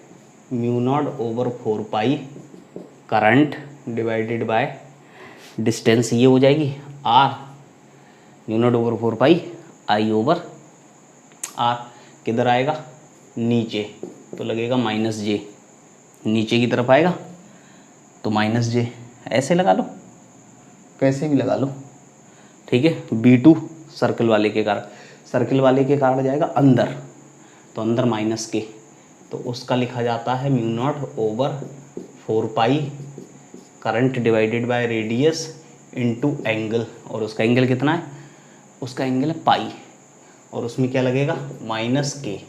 μ0/4π current divided by distance, ये हो जाएगी R, μ0/4π I ओवर R। किधर आएगा? नीचे, तो लगेगा माइनस जे, नीचे की तरफ आएगा तो माइनस जे, ऐसे लगा लो, कैसे भी लगा लो, ठीक है। B2 सर्कल वाले के कारण, सर्कल वाले के कारण जाएगा अंदर, तो अंदर माइनस के, तो उसका लिखा जाता है mu not over 4 pi current divided by radius into angle, और उसका एंगल कितना है, उसका एंगल है पाई, और उसमें क्या लगेगा माइनस के।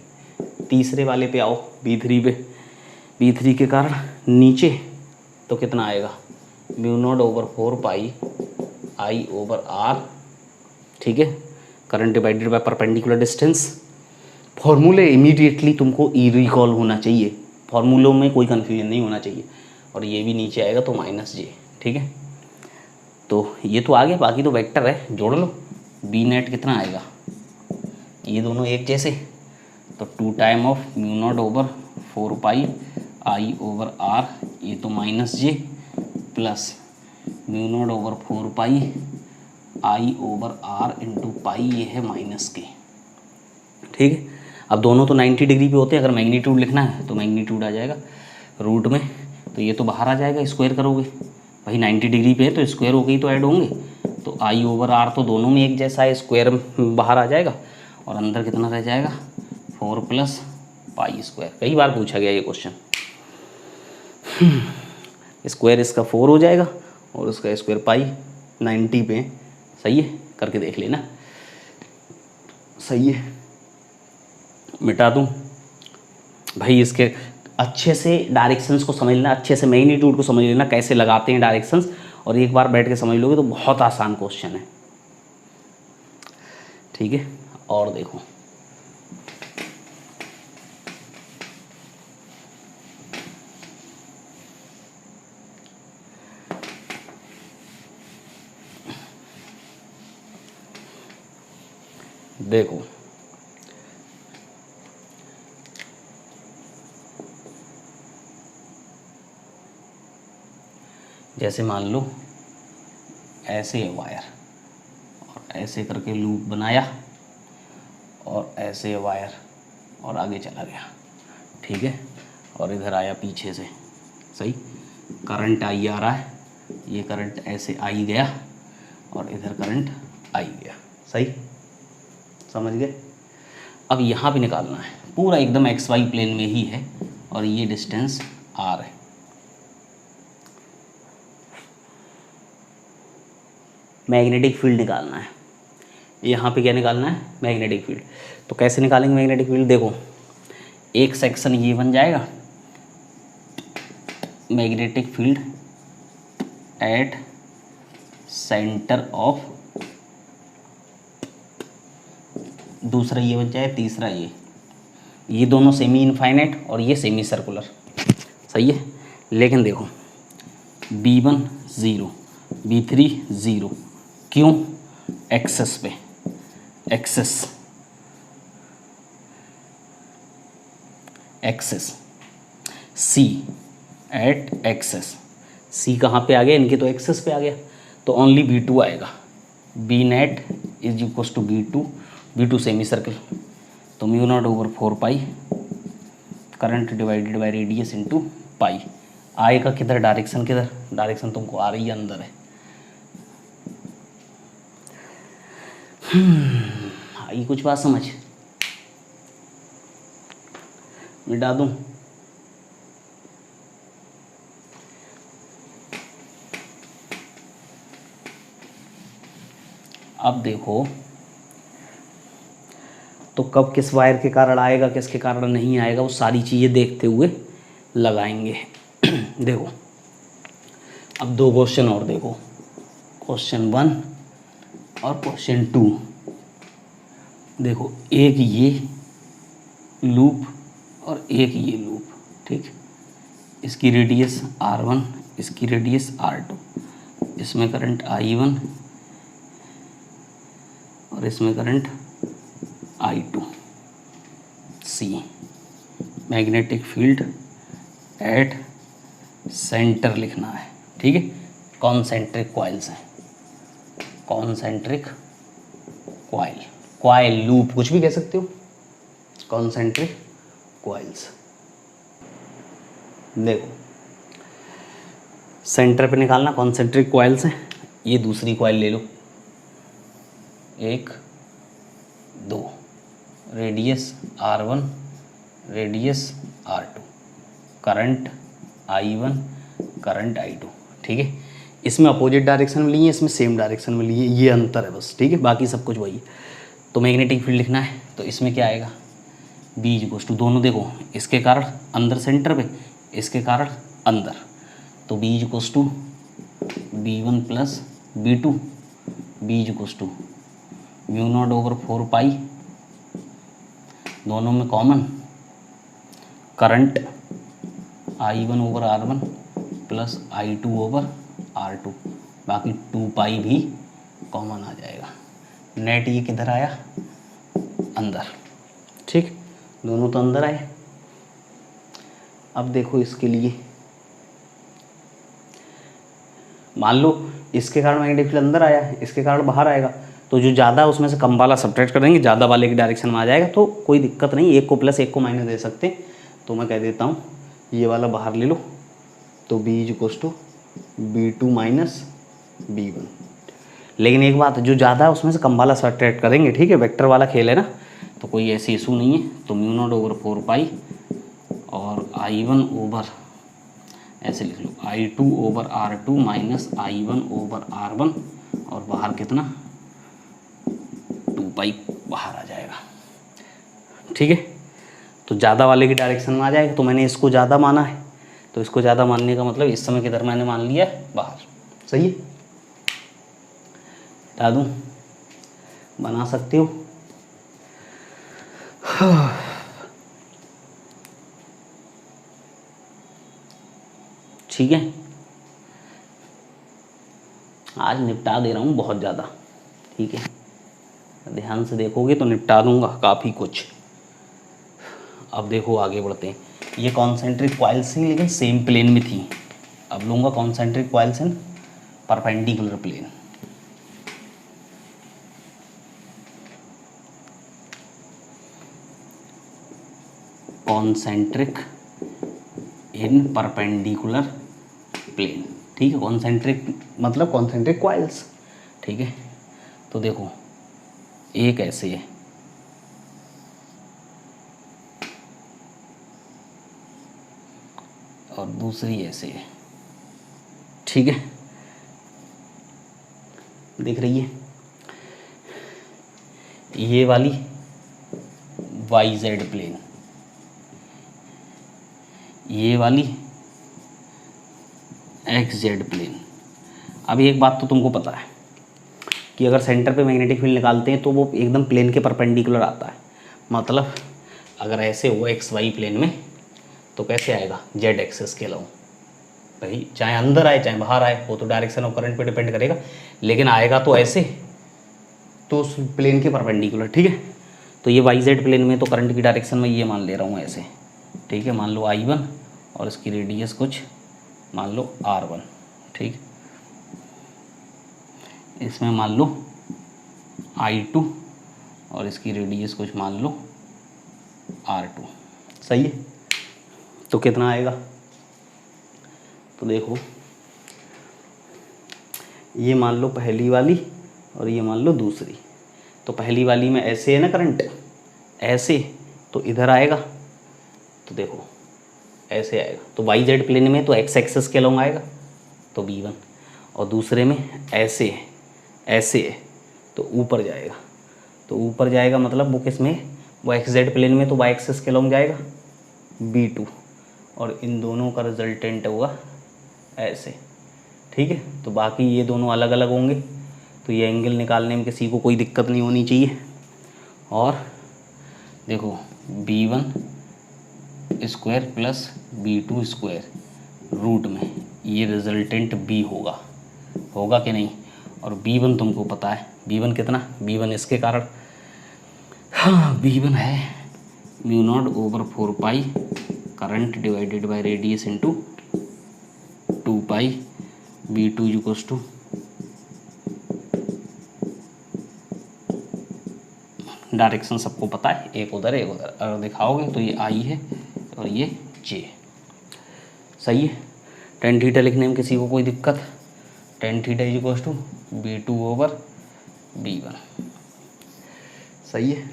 तीसरे वाले पे आओ, B3 पे, B3 के कारण नीचे तो कितना आएगा mu not over 4 pi I over R, ठीक है, current divided by perpendicular distance. फॉर्मूले इमीडिएटली तुमको ई रिकॉल होना चाहिए, फॉर्मूलों में कोई कन्फ्यूजन नहीं होना चाहिए, और ये भी नीचे आएगा तो माइनस जे, ठीक है। तो ये तो आगे, बाकी तो वेक्टर है, जोड़ लो। बी नेट कितना आएगा, ये दोनों एक जैसे, तो 2 time of mu not over 4 pi I over R, ये तो minus J, plus mu not over 4 pi I over R into pi, ये है माइनस के, ठीक है। अब दोनों तो 90 डिग्री पे होते हैं, अगर मैग्नीट्यूड लिखना है तो मैग्नीट्यूड आ जाएगा रूट में, तो ये तो बाहर आ जाएगा, स्क्वायर करोगे भाई 90 डिग्री पे है तो स्क्वायर हो गई तो ऐड होंगे, तो आई ओवर आर तो दोनों में एक जैसा है, स्क्वायर बाहर आ जाएगा, और अंदर कितना रह जाएगा 4 प्लस पाई स्क्वायर। कई बार पूछा गया ये क्वेश्चन। स्क्वायर इसका 4 हो जाएगा और उसका स्क्वायर पाई 90 पे, सही है, करके देख लेना, सही है। मिटा दूँ भाई, इसके अच्छे से डायरेक्शंस को समझ लेना, अच्छे से मैग्नीट्यूड को समझ लेना, कैसे लगाते हैं डायरेक्शंस, और एक बार बैठ के समझ लोगे तो बहुत आसान क्वेश्चन है, ठीक है। और देखो देखो जैसे मान लो ऐसे है वायर, और ऐसे करके लूप बनाया, और ऐसे है वायर और आगे चला गया, ठीक है, और इधर आया पीछे से, सही, करंट आई आ रहा है, ये करंट ऐसे आई गया और इधर करंट आई गया, सही, समझ गए। अब यहाँ भी निकालना है, पूरा एकदम एक्स वाई प्लेन में ही है, और ये डिस्टेंस आर है। मैग्नेटिक फील्ड निकालना है, यहाँ पे क्या निकालना है, मैग्नेटिक फील्ड। तो कैसे निकालेंगे मैग्नेटिक फील्ड, देखो एक सेक्शन ये बन जाएगा magnetic field at centre of, दूसरा ये बन जाए, तीसरा ये दोनों सेमी इनफाइनाइट और ये सेमी सर्कुलर, सही है। लेकिन देखो B1 0, B3 0, क्यों, एक्सेस पे, axis C at axis, C कहाँ पे आ गया, इनके तो एक्सेस पे आ गया, तो ओनली B2 आएगा, B net is equal to B2 semi circle, तो mu not over 4 pi current divided by radius into pi, आएगा किधर, डायरेक्शन किधर, डायरेक्शन तुमको आ रही है अंदर है। आई कुछ बात समझ, मिटा दूं, अब देखो तो कब किस वायर के कारण आएगा, किसके कारण नहीं आएगा, वो सारी चीज़ें देखते हुए लगाएंगे। देखो अब 2 क्वेश्चन और देखो, क्वेश्चन 1 और क्वेश्चन 2। देखो एक ये लूप और एक ये लूप, ठीक, इसकी रेडियस R1, इसकी रेडियस R2, इसमें करंट I1 और इसमें current I2। C magnetic field at centre लिखना है, ठीक है। कॉन्सेंट्रिक कॉइल्स हैं, कॉन्सेंट्रिक कॉइल, कॉइल लूप कुछ भी कह सकते हो, कॉन्सेंट्रिक कॉइल्स। देखो सेंटर पे निकालना कॉन्सेंट्रिक कॉइल्स हैं। ये दूसरी कॉइल ले लो, 1 2, radius R1, radius R2, current I1, current I2। ठीक है, इसमें अपोजिट डायरेक्शन में लिए, इसमें सेम डायरेक्शन में लिए, ये अंतर है बस। ठीक है, बाकी सब कुछ वही है। तो मैग्नेटिक फील्ड लिखना है तो इसमें क्या आएगा, B इक्वल्स टू, दोनों देखो इसके कारण अंदर सेंटर पे, इसके कारण अंदर, तो B equals to B1 plus B2, B equals to mu not over 4 pi, दोनों में common, current I1 over R1 plus I2 over R2, बाकी 2 पाई भी कॉमन आ जाएगा। नेट ये किधर आया, अंदर। ठीक, दोनों तो अंदर आए। अब देखो इसके लिए मान लो इसके कारण मैग्नेटिक फील्ड अंदर आया, इसके कारण बाहर आएगा, तो जो ज़्यादा उसमें से कम वाला सब्ट्रैक्ट कर देंगे, ज़्यादा वाले की डायरेक्शन में आ जाएगा, तो कोई दिक्कत नहीं, एक को प्लस एक को माइनस दे सकते हैं। तो मैं कह देता हूँ ये वाला बाहर ले लो, तो B equals to B2 minus B1। लेकिन एक बात, जो ज़्यादा उसमें से कम वाला सब्ट्रैक्ट करेंगे, ठीक है, वेक्टर वाला खेल है ना, तो कोई ऐसी इशू नहीं है। तो म्यू नॉट ओवर 4 पाई और I1 ओवर, ऐसे लिख लो, I2 over R2 minus I1 over R1, और बाहर कितना, 2 पाई बाहर आ जाएगा। ठीक है, तो ज़्यादा वाले की डायरेक्शन में आ जाएगा। तो मैंने इसको ज़्यादा माना है, तो इसको ज़्यादा मानने का मतलब इस समय किधर मैंने मान लिया है, बाहर। सही है, बता दूँ, बना सकते हो। ठीक है, आज निपटा दे रहा हूँ बहुत ज़्यादा। ठीक है, ध्यान से देखोगे तो निपटा दूंगा काफ़ी कुछ। अब देखो आगे बढ़ते हैं। ये कॉन्सेंट्रिक कॉइल्स थी लेकिन सेम प्लेन में थी। अब लूँगा कॉन्सेंट्रिक कॉइल्स इन परपेंडिकुलर प्लेन। कॉन्सेंट्रिक इन परपेंडिकुलर प्लेन। ठीक है, कॉन्सेंट्रिक मतलब कॉन्सेंट्रिक कॉइल्स। ठीक है, तो देखो एक ऐसे है, और दूसरी ऐसे है। ठीक है, दिख रही है ये वाली YZ प्लेन, ये वाली XZ प्लेन। अब एक बात तो तुमको पता है कि अगर सेंटर पे मैग्नेटिक फील्ड निकालते हैं तो वो एकदम प्लेन के परपेंडिकुलर आता है। मतलब अगर ऐसे हो XY प्लेन में तो कैसे आएगा, Z एक्सिस के अलाउ। भाई चाहे अंदर आए चाहे बाहर आए, वो तो डायरेक्शन ऑफ करंट पे डिपेंड करेगा, लेकिन आएगा तो ऐसे, तो उस प्लेन के परपेंडिकुलर। ठीक है, तो ये YZ प्लेन में तो करंट की डायरेक्शन में ये मान ले रहा हूँ ऐसे। ठीक है, मान लो I1 और इसकी रेडियस कुछ मान लो R1। ठीक, इसमें मान लो I2 और इसकी रेडियस कुछ मान लो R2। सही है, तो कितना आएगा, तो देखो ये मान लो पहली वाली और ये मान लो दूसरी। तो पहली वाली में ऐसे है ना करंट, ऐसे, तो इधर आएगा, तो देखो ऐसे आएगा, तो YZ प्लेन में तो X एक्सिस के अलॉन्ग आएगा, तो B1, और दूसरे में ऐसे है, ऐसे है, तो ऊपर जाएगा। तो ऊपर जाएगा मतलब वो किस में, वो XZ प्लेन में तो Y एक्सिस के अलॉन्ग जाएगा, B2, और इन दोनों का रिजल्टेंट होगा ऐसे। ठीक है, तो बाकी ये दोनों अलग अलग होंगे, तो ये एंगल निकालने में किसी को कोई दिक्कत नहीं होनी चाहिए। और देखो B1 square plus B2 square root में ये रिजल्टेंट B होगा, होगा कि नहीं। और B1 तुमको पता है, B1 कितना, B1 इसके कारण, हाँ B1 है mu not over 4 pi current divided by radius into 2 pi, B2 equals to direction सबको पता है, एक उधर एक उधर। अगर दिखाओगे तो ये आई है और ये जे। सही है। टेन थीटा लिखने में किसी को कोई दिक्कत? Tan theta is equals to B2/B1। सही है।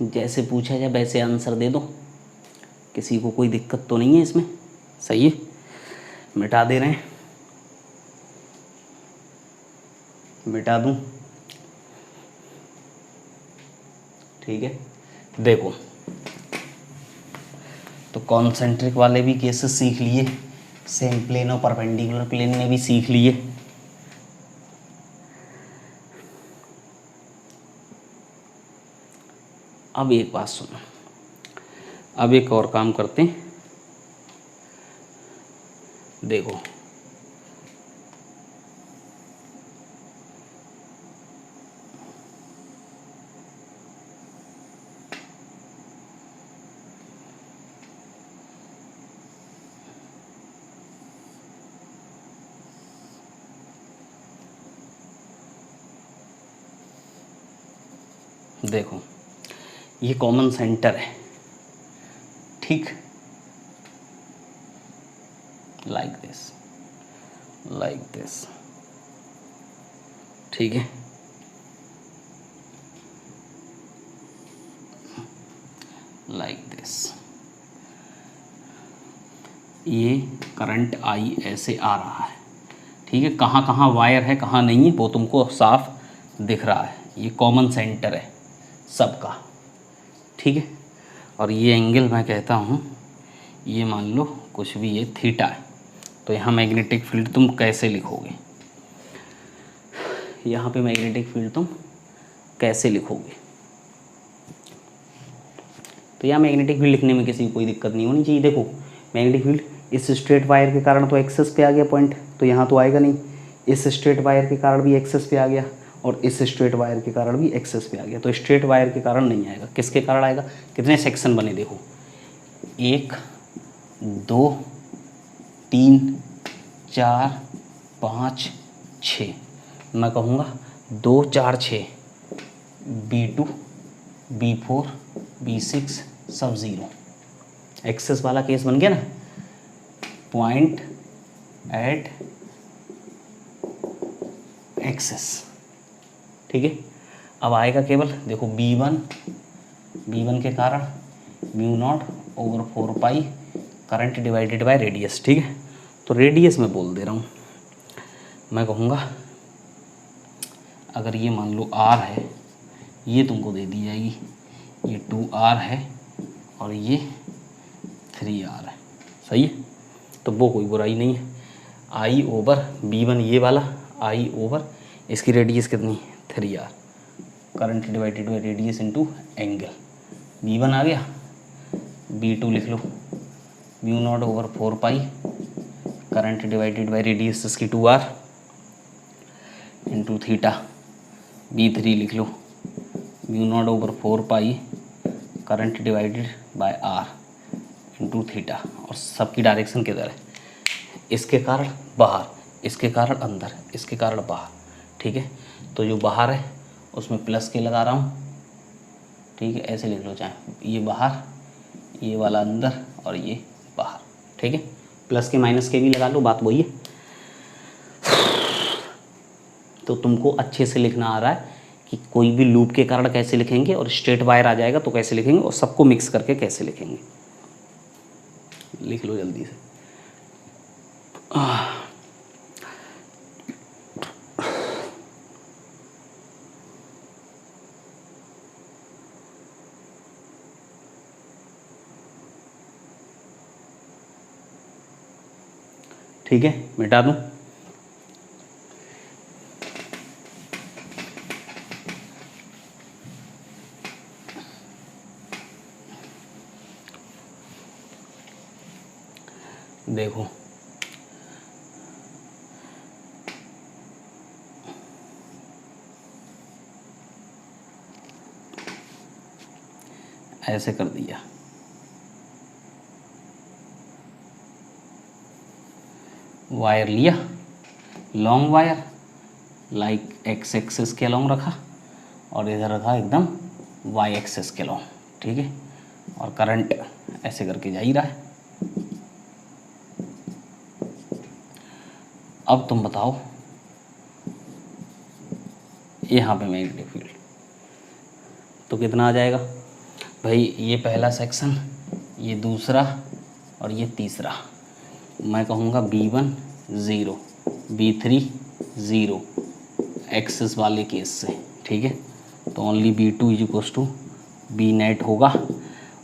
जैसे पूछा जाए वैसे आंसर दे दो, किसी को कोई दिक्कत तो नहीं है इसमें? सही है। मिटा दे रहे हैं, मिटा दूं? ठीक है। देखो, तो कॉन्सेंट्रिक वाले भी केसेस सीख लिए, सेम प्लेन और परपेंडिकुलर प्लेन में भी सीख लिए। अब एक बात सुनो, अब एक और काम करते हैं। देखो, देखो ये कॉमन सेंटर है, ठीक, लाइक दिस, ठीक है। लाइक दिस, ये करंट आई ऐसे आ रहा है, ठीक है। कहाँ कहाँ वायर है कहाँ नहीं है वो तुमको साफ दिख रहा है। ये कॉमन सेंटर है सबका, ठीक है। और ये एंगल मैं कहता हूँ, ये मान लो कुछ भी ये थीटा है, तो यहाँ मैग्नेटिक फील्ड तुम कैसे लिखोगे? यहाँ पे मैग्नेटिक फील्ड तुम कैसे लिखोगे? तो यहाँ मैग्नेटिक फील्ड लिखने में किसी को कोई दिक्कत नहीं होनी चाहिए। देखो, मैग्नेटिक फील्ड इस स्ट्रेट वायर के कारण तो एक्सेस पे आ गया पॉइंट, तो यहाँ तो आएगा नहीं। इस स्ट्रेट वायर के कारण भी एक्सेस पे आ गया, और इस स्ट्रेट वायर के कारण भी एक्सेस पे आ गया, तो स्ट्रेट वायर के कारण नहीं आएगा। किसके कारण आएगा? कितने सेक्शन बने देखो, 1 2 3 4 5 6, मैं कहूँगा 2 4 6, B2 B4 B6 सब 0। एक्सेस वाला केस बन गया ना, पॉइंट एट एक्सेस, ठीक है। अब आएगा केवल देखो B1 के कारण μ0/4 करंट डिवाइडेड बाय रेडियस, ठीक है। तो रेडियस मैं बोल दे रहा हूँ, मैं कहूँगा अगर ये मान लो R है, ये तुमको दे दी जाएगी, ये 2R है और ये 3R है। सही है, तो वो कोई बुराई नहीं है। I/B1 ये वाला, I/ इसकी रेडियस कितनी? 3R, current divided by radius into angle. B1 आ गया, B2 लिख लो μ0/4 करंट डिवाइडेड बाई रेडियस इसकी 2R इंटू थीटा। B3 लिख लो μ0/4 current divided by R into theta. और सबकी डायरेक्शन किधर है? इसके कारण बाहर, इसके कारण अंदर, इसके कारण बाहर, ठीक है। तो जो बाहर है उसमें प्लस के लगा रहा हूँ, ठीक है। ऐसे लिख लो, चाहे ये बाहर, ये वाला अंदर और ये बाहर, ठीक है। प्लस के माइनस के भी लगा लो, बात वही है। तो तुमको अच्छे से लिखना आ रहा है कि कोई भी लूप के कारण कैसे लिखेंगे, और स्ट्रेट वायर आ जाएगा तो कैसे लिखेंगे, और सबको मिक्स करके कैसे लिखेंगे। लिख लो जल्दी से। ठीक है, मिटा दूं? देखो, ऐसे कर दिया, वायर लिया, long wire, like X axis के अलॉन्ग रखा और इधर रखा एकदम वाई एक्सेस के अलॉन्ग, ठीक है। और करंट ऐसे करके जा ही रहा है। अब तुम बताओ यहाँ पे मैग्नेटिक फील्ड तो कितना आ जाएगा भाई? ये पहला सेक्शन, ये दूसरा और ये तीसरा। मैं कहूँगा B1 0, B3 0 एक्सेस वाले केस से, ठीक है। तो only B2 is equals to B net होगा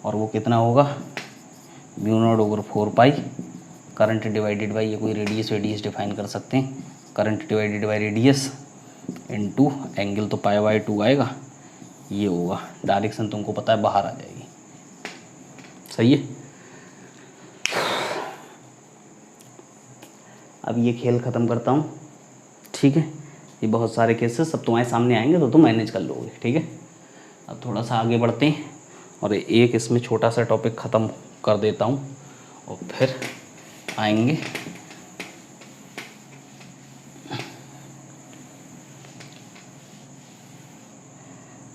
और वो कितना होगा? μ0/4 करंट डिवाइडेड बाई, ये कोई रेडियस डिफाइन कर सकते हैं, current divided by radius into angle तो π/2 आएगा, ये होगा। डायरेक्शन तुमको पता है बाहर आ जाएगी, सही है। अब ये खेल ख़त्म करता हूँ, ठीक है। ये बहुत सारे केसेस सब तुम्हारे सामने आएंगे तो तुम मैनेज कर लोगे, ठीक है। अब थोड़ा सा आगे बढ़ते हैं और एक इसमें छोटा सा टॉपिक ख़त्म कर देता हूँ और फिर आएंगे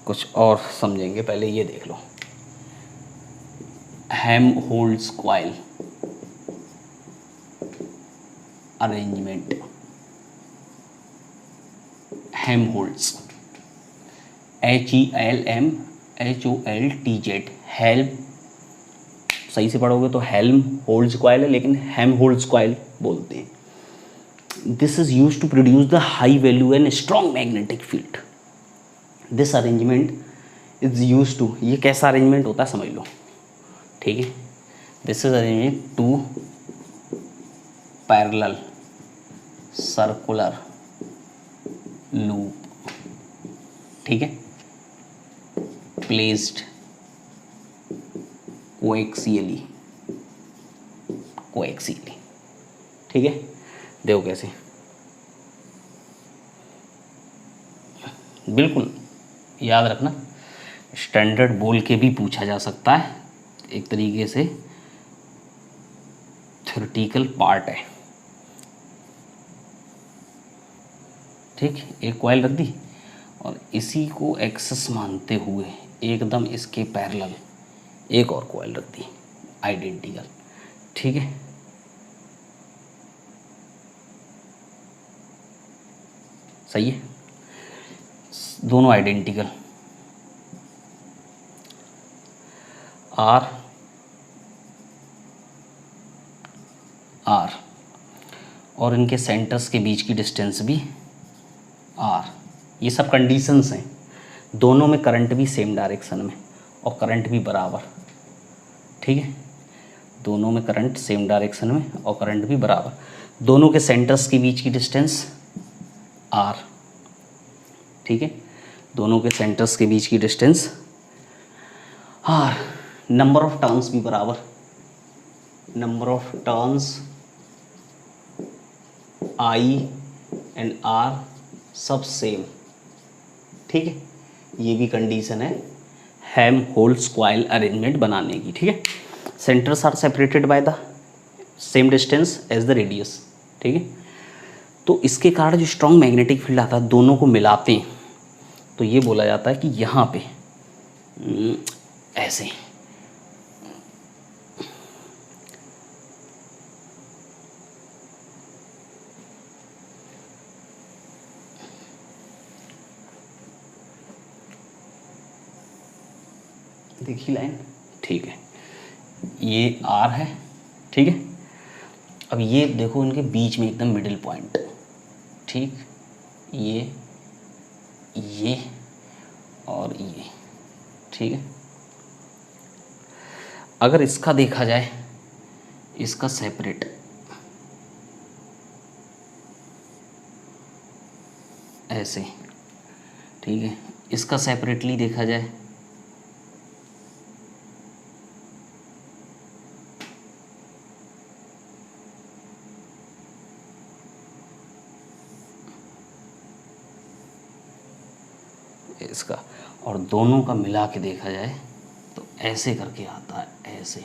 कुछ और समझेंगे। पहले ये देख लो, Helmholtz coil arrangement. Helmholtz HELMHOLTZ, helm सही से पढ़ोगे तो हेल्महोल्ट्ज़ कॉइल है, लेकिन हेल्महोल्ट्ज़ कॉइल बोलते हैं। This is used to produce the high value and strong magnetic field. This arrangement is use to, ये कैसा अरेंजमेंट होता है समझ लो, ठीक है। This is arrangement to parallel circular loop, ठीक है, प्लेस्ड कोएक्सियली, ठीक है। देखो कैसे, बिल्कुल याद रखना, स्टैंडर्ड बोल के भी पूछा जा सकता है, एक तरीके से थ्योरेटिकल पार्ट है, ठीक। एक कॉइल रख दी और इसी को एक्सेस मानते हुए एकदम इसके पैरेलल एक और कॉइल रख दी आइडेंटिकल, ठीक है। सही है, दोनों आइडेंटिकल, आर आर, और इनके सेंटर्स के बीच की डिस्टेंस भी आर। ये सब कंडीशंस हैं। दोनों में करंट भी सेम डायरेक्शन में और करंट भी बराबर, ठीक है। दोनों में करंट सेम डायरेक्शन में और करंट भी बराबर। दोनों के सेंटर्स के बीच की डिस्टेंस आर, ठीक है। दोनों के सेंटर्स के बीच की distance R. Number of turns भी बराबर, number of turns I and R सब सेम, ठीक है। ये भी कंडीशन है हेल्महोल्ट्ज़ कॉइल अरेंजमेंट बनाने की, ठीक है। Centres are separated by the same distance as the radius, ठीक है। तो इसके कारण जो स्ट्रॉन्ग मैग्नेटिक फील्ड आता है, दोनों को मिलाते हैं तो ये बोला जाता है कि यहाँ पे ऐसे देखिए लाइन, ठीक है। ये आर है, ठीक है। अब ये देखो इनके बीच में एकदम मिडिल पॉइंट, ठीक, ये और ये, ठीक है। अगर इसका देखा जाए, इसका सेपरेट ऐसे, ठीक है। इसका सेपरेटली देखा जाए इसका, और दोनों का मिला के देखा जाए तो ऐसे करके आता है, ऐसे।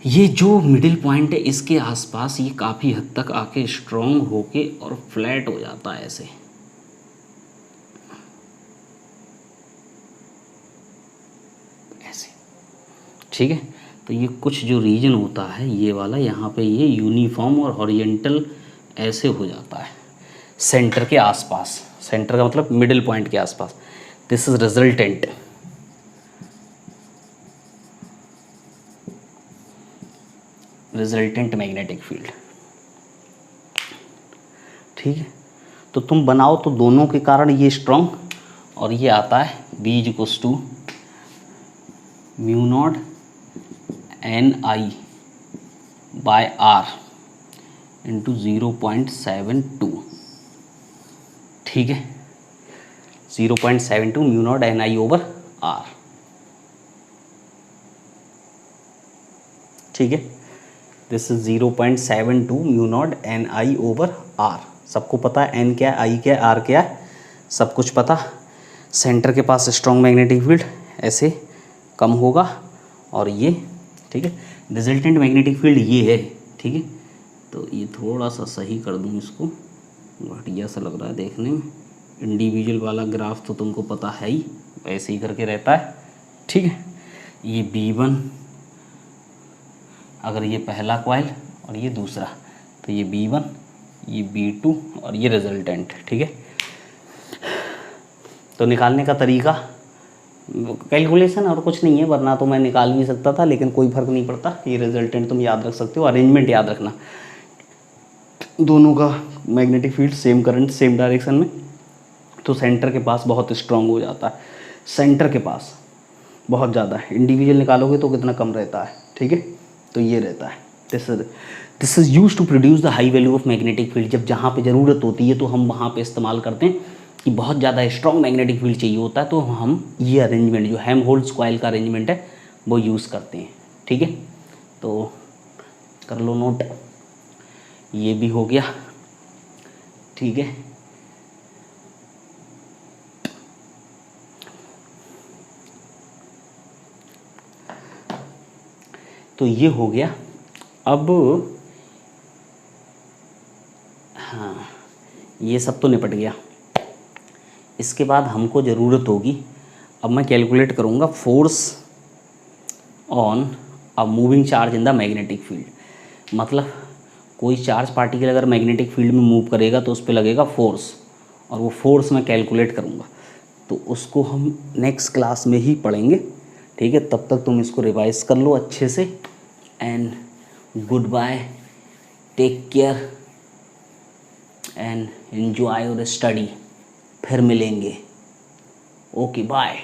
ये जो मिडिल पॉइंट है इसके आसपास ये काफ़ी हद तक आके स्ट्रॉन्ग होके और फ्लैट हो जाता है ऐसे, ऐसे, ठीक है। तो ये कुछ जो रीजन होता है ये वाला, यहाँ पे ये यूनिफॉर्म और हॉरिजेंटल ऐसे हो जाता है सेंटर के आसपास, सेंटर का मतलब मिडिल पॉइंट के आसपास। This is resultant, resultant magnetic field, ठीक है। तो तुम बनाओ तो दोनों के कारण ये स्ट्रॉन्ग, और ये आता है B equals to mu naught NI/R into 0.72, ठीक है। 0.72 म्यू नॉट NI/R, ठीक है। This is 0.72 mu naught NI/R। सबको पता है N क्या है, I क्या है, R क्या है, सब कुछ पता। सेंटर के पास स्ट्रॉन्ग मैग्नेटिक फील्ड ऐसे कम होगा, और ये, ठीक है। रिजल्टेंट मैग्नेटिक फील्ड ये है, ठीक है। तो ये थोड़ा सा सही कर दूँ इसको, घटिया सा लग रहा है देखने में। इंडिविजुअल वाला ग्राफ तो तुमको पता है ही, ऐसे ही करके रहता है, ठीक है। ये B1, अगर ये पहला कॉइल और ये दूसरा, तो ये B1, ये B2 और ये रिजल्टेंट, ठीक है। तो निकालने का तरीका कैलकुलेशन और कुछ नहीं है, वरना तो मैं निकाल भी सकता था, लेकिन कोई फर्क नहीं पड़ता। ये रिजल्टेंट तुम याद रख सकते हो, अरेंजमेंट याद रखना, दोनों का magnetic field same current same direction में, तो सेंटर के पास बहुत स्ट्रांग हो जाता है, सेंटर के पास बहुत ज़्यादा है। इंडिविजुअल निकालोगे तो कितना कम रहता है, ठीक है। तो ये रहता है, this is use to produce the high value of magnetic field. जब जहाँ पे ज़रूरत होती है तो हम वहाँ पे इस्तेमाल करते हैं कि बहुत ज़्यादा स्ट्रॉन्ग मैग्नेटिक फील्ड चाहिए होता है, तो हम ये अरेंजमेंट जो हेल्महोल्ट्ज़ कॉइल का अरेंजमेंट है वो यूज़ करते हैं, ठीक है। तो कर लो नोट, ये भी हो गया, ठीक है। तो ये हो गया। अब हाँ, ये सब तो निपट गया। इसके बाद हमको ज़रूरत होगी, अब मैं कैलकुलेट करूँगा force on a moving charge in the magnetic field. मतलब कोई चार्ज पार्टिकल अगर मैग्नेटिक फील्ड में मूव करेगा तो उस पर लगेगा फोर्स, और वो फोर्स मैं कैलकुलेट करूँगा। तो उसको हम नेक्स्ट क्लास में ही पढ़ेंगे, ठीक है। तब तक तुम इसको रिवाइज कर लो अच्छे से, and good, take care and enjoy your study. फिर मिलेंगे, ओके बाय।